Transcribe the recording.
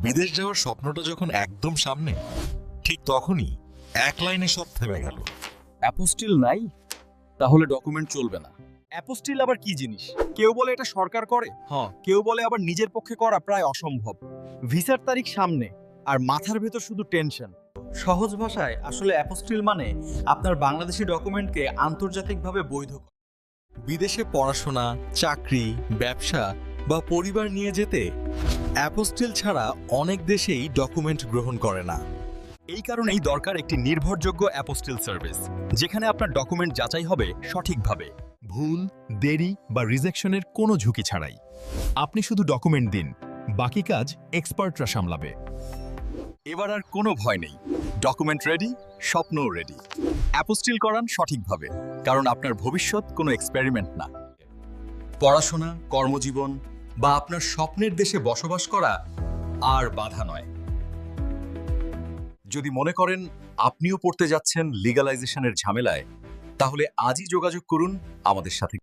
বিদেশ যাওয়ার স্বপ্নটা যখন একদম সামনে, ঠিক তখনই এক লাইনে সব থেমে গেল। অ্যাপোস্টিল নাই, তাহলে ডকুমেন্ট চলবে না। অ্যাপোস্টিল আবার কি জিনিস? কেউ বলে এটা সরকার করে, কেউ বলে আবার নিজের পক্ষে করা প্রায় অসম্ভব। ভিসার তারিখ সামনে, আর মাথার ভেতর শুধু টেনশন। সহজ ভাষায় আসলে অ্যাপোস্টিল মানে আপনার বাংলাদেশি ডকুমেন্টকে আন্তর্জাতিকভাবে বৈধ করা। বিদেশে পড়াশোনা, চাকরি, ব্যবসা বা পরিবার নিয়ে যেতে অ্যাপোস্টিল ছাড়া অনেক দেশেই ডকুমেন্ট গ্রহণ করে না। এই কারণেই দরকার একটি নির্ভরযোগ্য অ্যাপোস্টিল সার্ভিস, যেখানে আপনার ডকুমেন্ট যাচাই হবে সঠিকভাবে, ভুল, দেরি বা রিজেকশনের কোনো ঝুঁকি ছাড়াই। আপনি শুধু ডকুমেন্ট দিন, বাকি কাজ এক্সপার্টরা সামলাবে। এবার আর কোনো ভয় নেই। ডকুমেন্ট রেডি, স্বপ্নও রেডি। অ্যাপোস্টিল করান সঠিকভাবে, কারণ আপনার ভবিষ্যৎ কোনো এক্সপেরিমেন্ট না। পড়াশোনা, কর্মজীবন বা আপনার স্বপ্নের দেশে বসবাস করা আর বাধা নয়। যদি মনে করেন আপনিও পড়তে যাচ্ছেন লিগ্যালাইজেশনের ঝামেলায়, তাহলে আজই যোগাযোগ করুন আমাদের সাথে।